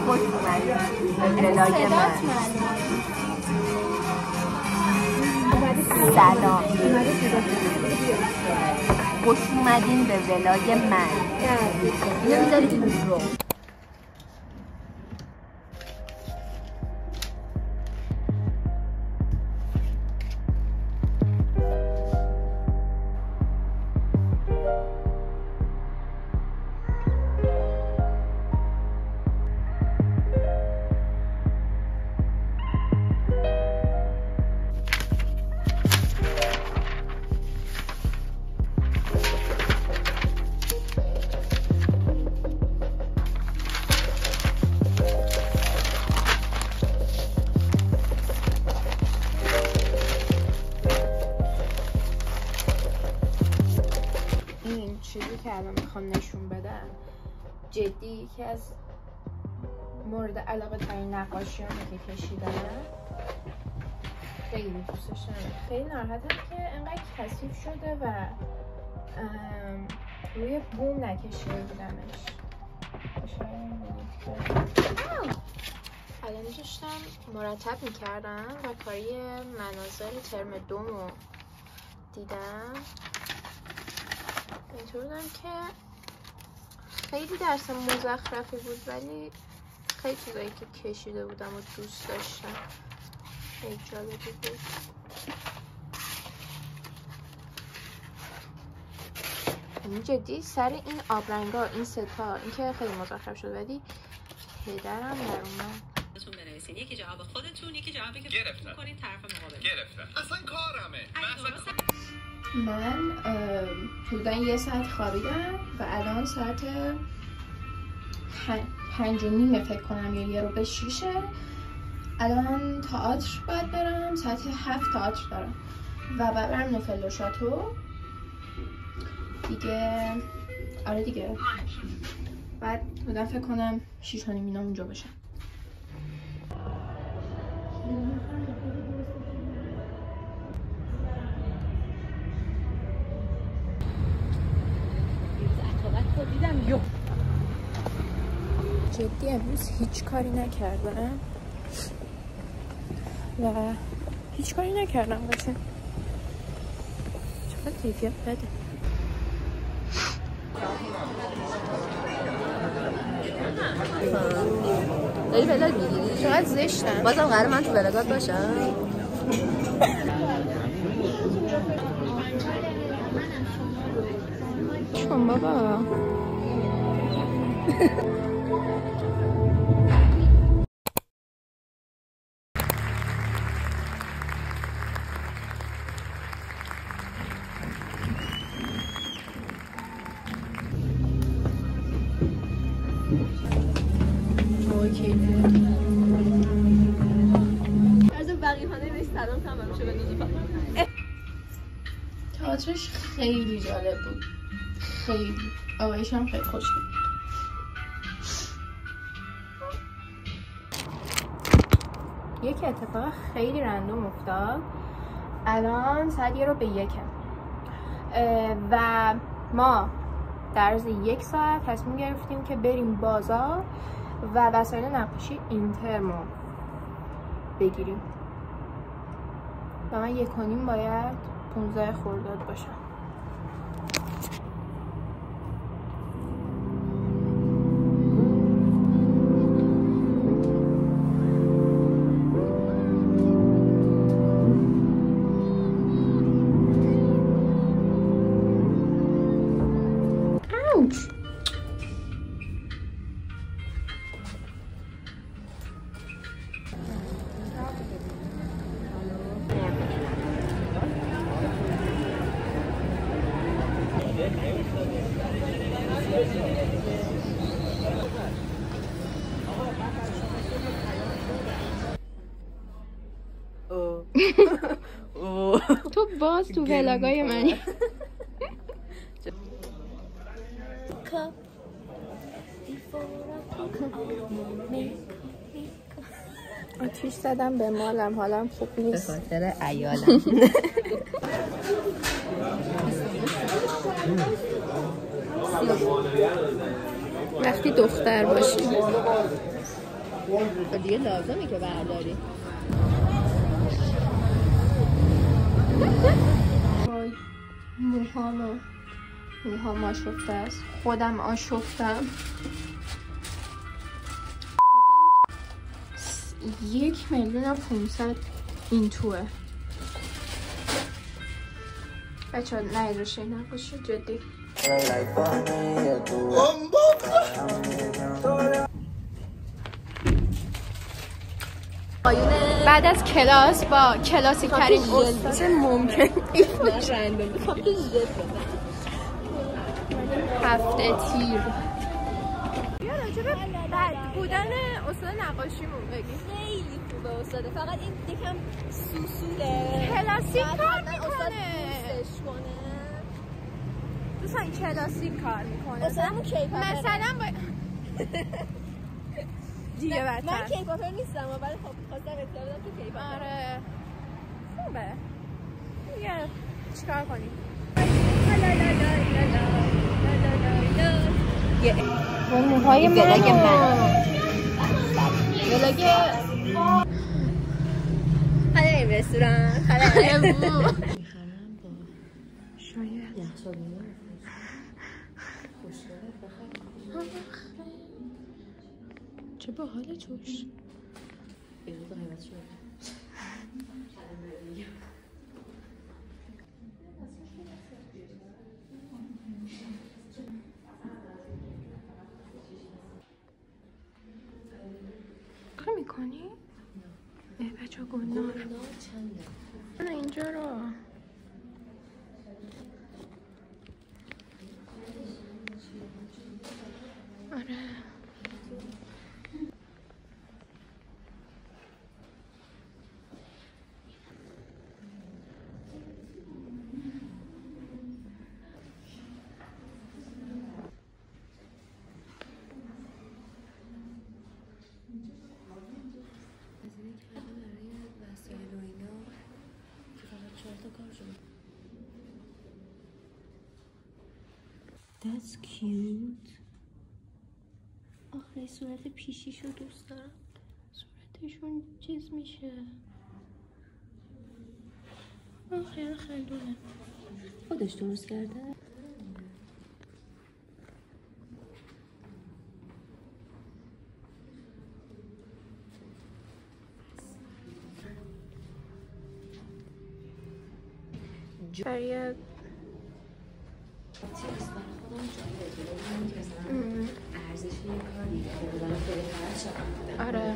خوش اومدید به ولای من. سلام، خوش اومدین به ولای من. اینو میذاری تو رو. چیزی که الان میخوام نشون بدم جدی یکی از مورد علاقه ترین نقاشیامه که کشیدم. خیلی دوستش دارم. خیلی ناراحتم که انقدر کثیف شده و روی بوم نکشیده بودمش. الان داشتم مرتب میکردم و کاری مناظر ترم 2 دیدم. اینطور بودم که خیلی درس مزخرفی بود ولی خیلی چیزایی که کشیده بودم و دوست داشتم. خیلی جالبی بود. این جدی سر این آبرنگا این ستا این که خیلی مزخرف شد ولی پدرم در اومد. بنویسین یکی جواب خودتون یکی جوابی که گرفتن کنید طرف مقابل گرفتن. اصلا کارمه. من حدودا 1 ساعت خوابیدم و الان ساعت 5:30 فکر کنم یا 5:45. الان تئاتر باید برم، ساعت 7 تئاتر دارم و برم نوفل دو شاتو دیگه. آره دیگه بعد حدودا فکر کنم 6:30 اینا اونجا باشم. جدی امروز هیچ کاری نکردم و هیچ کاری نکردم واسه چقدر کیفیت بده. داری ولاگ میگیری؟ چقدر زشتم. بازم قراره من تو ولاگات باشم؟ چون بابا تئاترش خیلی جالب بود. خیلی آقایش هم خیلی خوشگل بود. یک اتفاق خیلی رندوم افتاد. الان ساعت 1:01 و ما در عرض 1 ساعت تصمیم گرفتیم که بریم بازار و وسایل نقاشی اینترمو بگیریم و من 1:30 باید 15 خرداد باشم. تو باز تو ولاگای منی. آتیش زدم به مالم، حالم خوب نیست به خاطر عیالم. وقتی دختر باشی دیگه لازمه که برداری. وای موهام آشفته است. خودم آشفتم. 1,500,000 این توه بچه ها. نایدرشه نقاشی جدی. بعد از کلاس با کلاسی ترین استاد ممکن هفته تیر. بیا راجب بد بودن استاد نقاشیمون بگیم. خیلی خوبه استاده، فقط این یکم سوسوله. کلاسیک کار میکنه. دوستان کلاسیک کار میکنه. استادمون کیپاپره. مثلا دیگه بدتر. من کیپاپر نیستم ولی خب خواستم اطلاع بدم که کیپاپر. آره خوبه. دیگه چیکار کنیم؟ اون موهای ولاگ من. ولاگ خاله این رستوران خاله شاید چه باحاله جوش. کار میکنی؟ بچه ها گناه نه اینجا رو آره That's cute. آخه صورت پیشیشو دوست دارم. صورتشون چیز میشه. خیلی خندونه. خودش درست کرده؟ برای ارزش یه کاری که بودن خیلی خرد شد. آره